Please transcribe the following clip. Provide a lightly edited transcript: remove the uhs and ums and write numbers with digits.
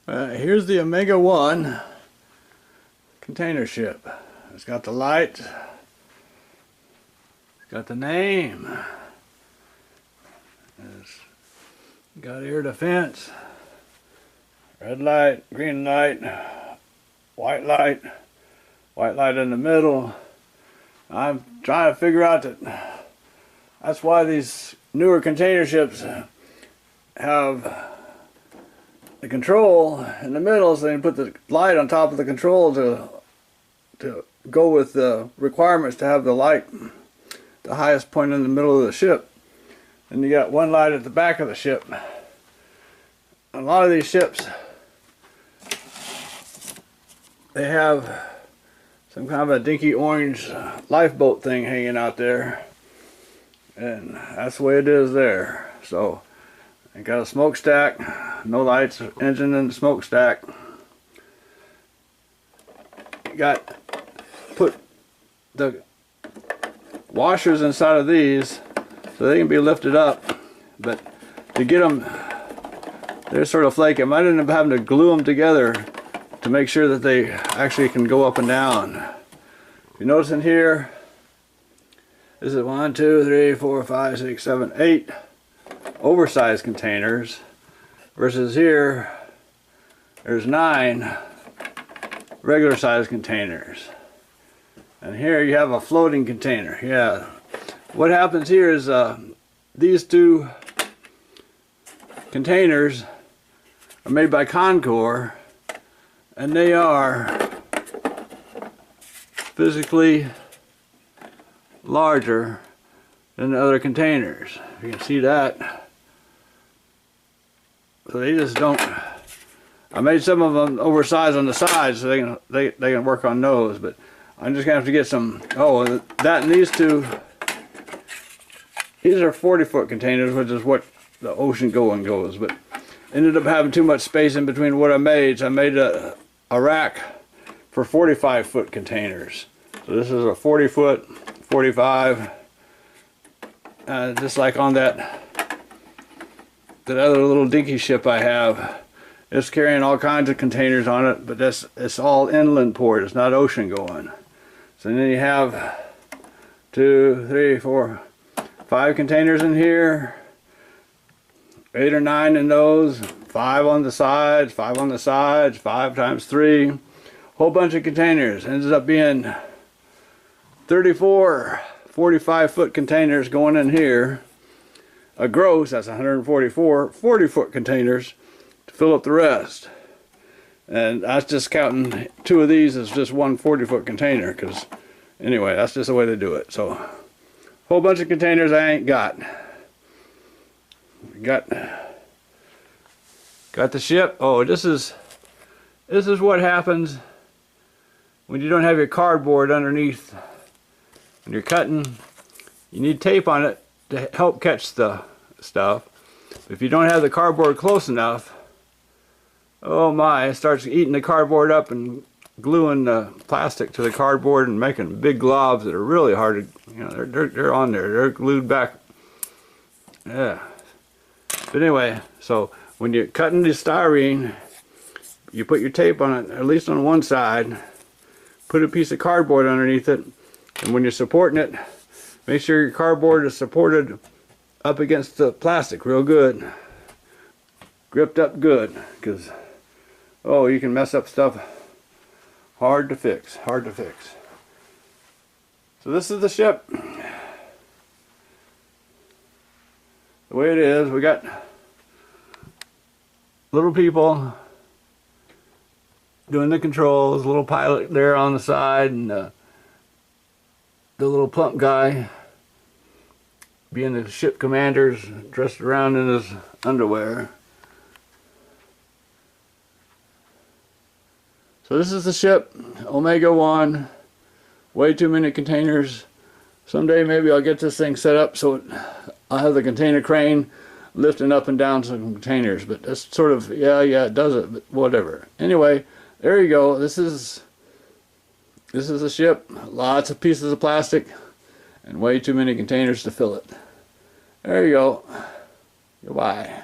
Here's the Omega 1 container ship. It's got the light, it's got the name, it's got air defense, red light, green light, white light in the middle. I'm trying to figure out that's why these newer container ships have the control in the middle, so they can put the light on top of the control to go with the requirements to have the light the highest point in the middle of the ship. And you got one light at the back of the ship. A lot of these ships, they have some kind of a dinky orange lifeboat thing hanging out there, and that's the way it is there. So it got a smokestack, no lights, engine in the smokestack. Put the washers inside of these so they can be lifted up, but to get them, they're sort of flaky. I might end up having to glue them together to make sure that they actually can go up and down. If you notice in here, this is 1, 2, 3, 4, 5, 6, 7, 8 oversized containers, versus here there's 9 regular sized containers. And here you have a floating container. Yeah. What happens here is these two containers are made by Concor, and they are physically larger than the other containers. You can see that. So they just don't. I made some of them oversized on the sides so they can work on those, but I'm just gonna have to get some. Oh, that and these two. These are 40-foot containers, which is what the ocean going goes. But ended up having too much space in between what I made, so I made a rack for 45-foot containers. So this is a 40-foot, 45, just like on that other little dinky ship I have. It's carrying all kinds of containers on it, but it's all inland port. It's not ocean going. So then you have 2, 3, 4, 5 containers in here, 8 or 9 in those, 5 on the sides, 5 on the sides, 5 times 3, whole bunch of containers. Ends up being 34 45-foot containers going in here. A gross, that's 144 40-foot containers to fill up the rest. And that's just counting 2 of these as just one 40-foot container, because anyway, that's just the way they do it. So a whole bunch of containers I ain't got. Got the ship. Oh, this is what happens when you don't have your cardboard underneath. When you're cutting, you need tape on it to help catch the stuff. If you don't have the cardboard close enough, oh my, it starts eating the cardboard up and gluing the plastic to the cardboard and making big globs that are really hard to, you know, they're on there, they're glued back. Yeah. But anyway, so when you're cutting the styrene, you put your tape on it, at least on one side, put a piece of cardboard underneath it, and when you're supporting it, make sure your cardboard is supported up against the plastic real good, gripped up good, because oh, you can mess up stuff. Hard to fix, hard to fix. So this is the ship. The way it is, we got little people doing the controls, little pilot there on the side, and the little plump guy being the ship commander's dressed around in his underwear. So this is the ship, Omega 1, way too many containers. Someday maybe I'll get this thing set up so I'll have the container crane lifting up and down some containers, but that's sort of, yeah, it does it, but whatever. Anyway, there you go. This is the ship, lots of pieces of plastic and way too many containers to fill it. There you go. Goodbye.